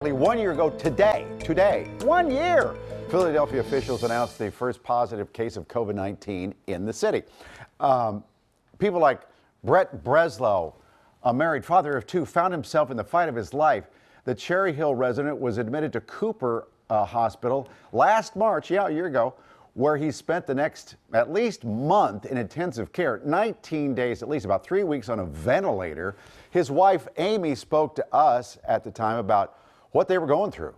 1 year ago today, 1 year, Philadelphia officials announced the first positive case of COVID-19 in the city. People like Brett Breslow, a married father of two, found himself in the fight of his life. The Cherry Hill resident was admitted to Cooper Hospital last March, a year ago, where he spent the next at least month in intensive care, 19 days, at least about 3 weeks on a ventilator. His wife, Amy, spoke to us at the time about what they were going through.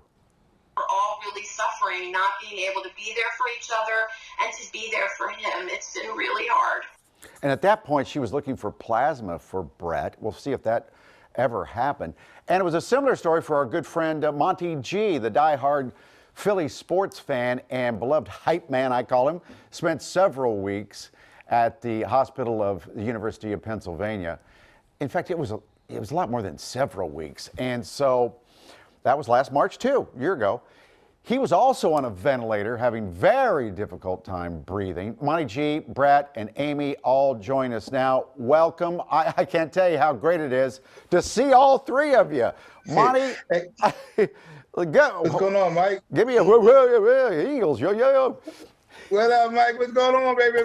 We're all really suffering, not being able to be there for each other and to be there for him. It's been really hard. And at that point, she was looking for plasma for Brett. We'll see if that ever happened. And it was a similar story for our good friend Monty G, the diehard Philly sports fan and beloved hype man, I call him, spent several weeks at the hospital of the University of Pennsylvania. In fact, it was a lot more than several weeks. And so that was last March, too, a year ago. He was also on a ventilator, having very difficult time breathing. Monty G, Brett, and Amy all join us now. Welcome. I can't tell you how great it is to see all three of you. Monty, Hey, what's going on, Mike? give me a Eagles, yo. What up, Mike? What's going on, baby?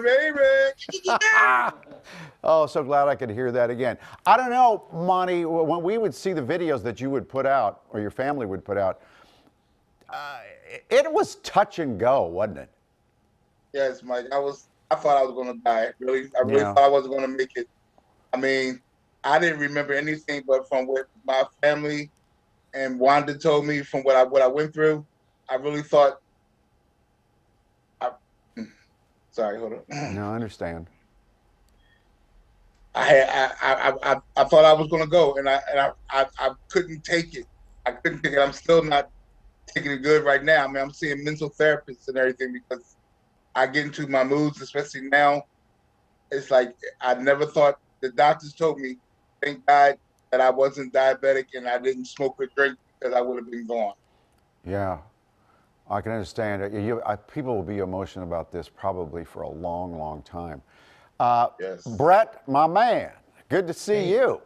Oh, so glad I could hear that again. I don't know, Monty, when we would see the videos that you would put out, or your family would put out, it was touch and go, wasn't it? Yes, Mike. I thought I was gonna die. I really thought I wasn't gonna make it. I mean, I didn't remember anything but from what my family and Wanda told me from what I went through. I really thought. Sorry, hold on. No, I understand. I thought I was gonna go, and I couldn't take it. I couldn't take it. I'm still not taking it good right now. I mean, I'm seeing mental therapists and everything because I get into my moods, especially now. It's like I never thought. The doctors told me, thank God that I wasn't diabetic and I didn't smoke or drink because I would have been gone. Yeah, I can understand it. People will be emotional about this probably for a long, long time. Yes. Brett, my man, good to see you.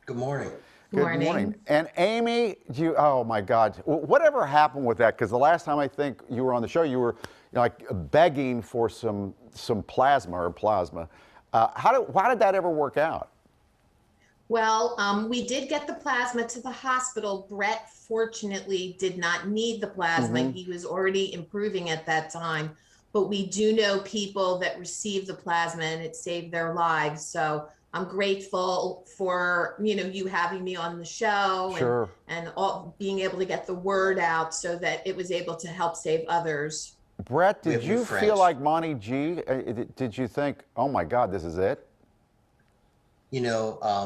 Good morning. Good morning. And Amy, oh my God, whatever happened with that? Because the last time I think you were on the show, you were like begging for some plasma. Why did that ever work out? Well, we did get the plasma to the hospital. Brett fortunately did not need the plasma. Mm-hmm. He was already improving at that time. But we do know people that received the plasma and it saved their lives. So I'm grateful for, you having me on the show. Sure. and all, being able to get the word out so that it was able to help save others. Brett, did you feel like Monty G? Did you think, oh my God, this is it? My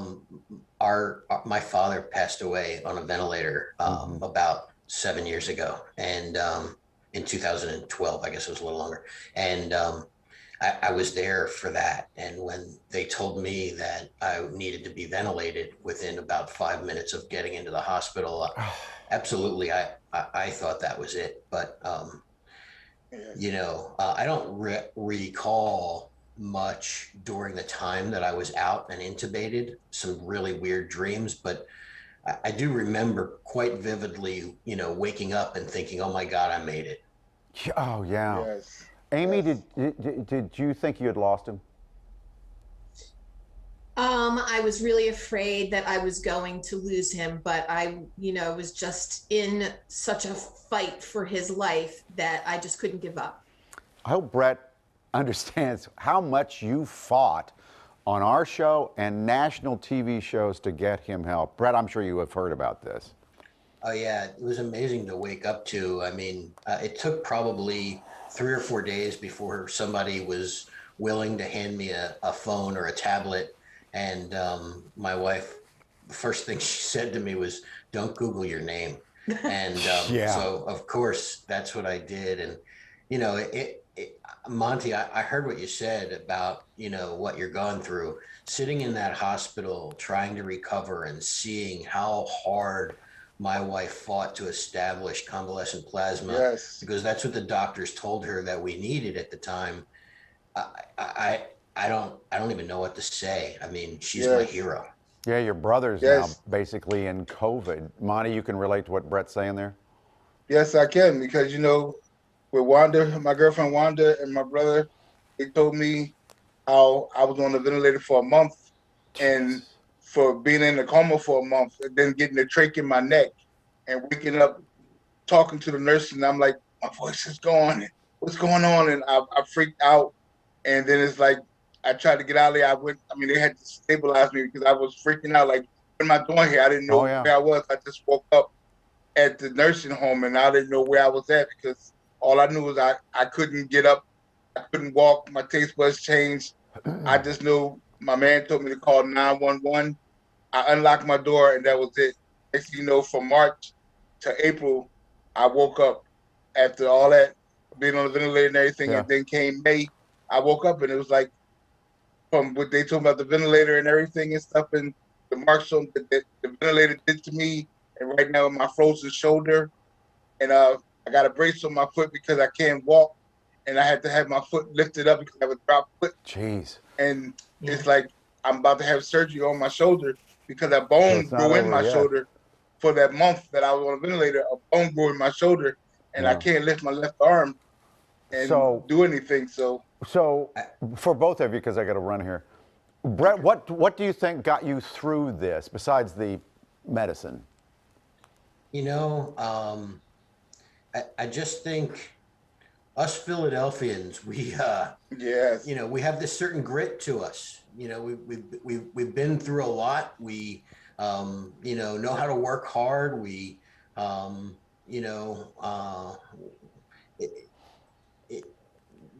father passed away on a ventilator about 7 years ago. And in 2012, I guess it was a little longer. And I was there for that. And when they told me that I needed to be ventilated within about 5 minutes of getting into the hospital, absolutely, I thought that was it. But, I don't recall much during the time that I was out and intubated, some really weird dreams, but I do remember quite vividly, waking up and thinking, oh my God, I made it. Oh, yeah. Yes. Amy, did you think you had lost him? I was really afraid that I was going to lose him, but I, was just in such a fight for his life that I just couldn't give up. I hope Brett understands how much you fought on our show and national TV shows to get him help. Brett, I'm sure you have heard about this. Oh yeah, it was amazing to wake up to. I mean, it took probably 3 or 4 days before somebody was willing to hand me a phone or a tablet. And my wife, the first thing she said to me was, don't Google your name. And so of course that's what I did. And, Monty, I heard what you said about, what you're going through, sitting in that hospital, trying to recover and seeing how hard my wife fought to establish convalescent plasma. Yes. Because that's what the doctors told her that we needed at the time. I don't even know what to say. I mean, she's my hero. Yeah, your brother's now Yes. basically in COVID. Monty, you can relate to what Brett's saying there? Yes, I can, because with Wanda, my girlfriend Wanda, and my brother, they told me how I was on the ventilator for a month, and Jeez. for being in a coma for a month, and then getting a trach in my neck, and waking up talking to the nurse, and I'm like, my voice is gone. What's going on? And I freaked out, and then it's like I tried to get out of there. They had to stabilize me because I was freaking out. Like, what am I doing here? I didn't Oh, know yeah. where I was. I just woke up at the nursing home, and I didn't know where I was at, because all I knew was I couldn't get up, I couldn't walk, my taste buds changed. I just knew my man told me to call 911. I unlocked my door, and that was it. Next thing you know, from March to April, I woke up after all that, being on the ventilator and everything, Yeah. and then came May. I woke up and it was like, from what they told me about the ventilator and everything and stuff, and the marks on the ventilator did to me. And right now, my frozen shoulder, and I got a brace on my foot because I can't walk, and I had to have my foot lifted up because I have a drop foot, Jeez. and Yeah. it's like I'm about to have surgery on my shoulder because a So bone it's not grew in over my yet. shoulder for that month that I was on a ventilator. A bone grew in my shoulder, and I Yeah. can't lift my left arm and So, do anything. So so for both of you, because I got to run here, Brett, what do you think got you through this besides the medicine? You know, I just think us Philadelphians, yes, we have this certain grit to us. We've been through a lot. We, know how to work hard. We, you know, it, it,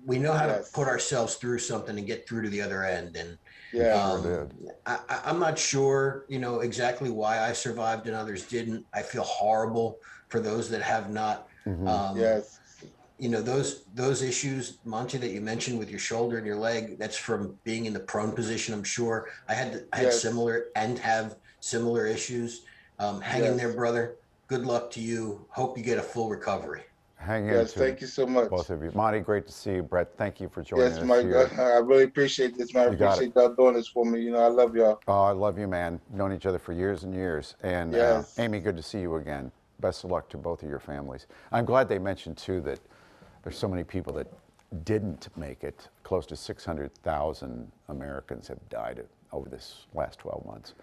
we know how to put yes, ourselves through something and get through to the other end. And We yeah, sure did. I'm not sure, exactly why I survived and others didn't. I feel horrible for those that have not. yes, Those issues, Monty, that you mentioned with your shoulder and your leg, that's from being in the prone position. I'm sure I had yes, similar and have similar issues. Hang in there, yes, brother. Good luck to you. Hope you get a full recovery. Hang in yes. to Thank you so much. both of you. Monty, great to see you. Brett, thank you for joining Yes, us Mike. here. I really appreciate this, man. I You got it. appreciate y'all doing this for me. I love y'all. Oh, I love you, man. Known each other for years and years. And Yes. Amy, good to see you again. Best of luck to both of your families. I'm glad they mentioned, too, that there's so many people that didn't make it. Close to 600,000 Americans have died over this last 12 months.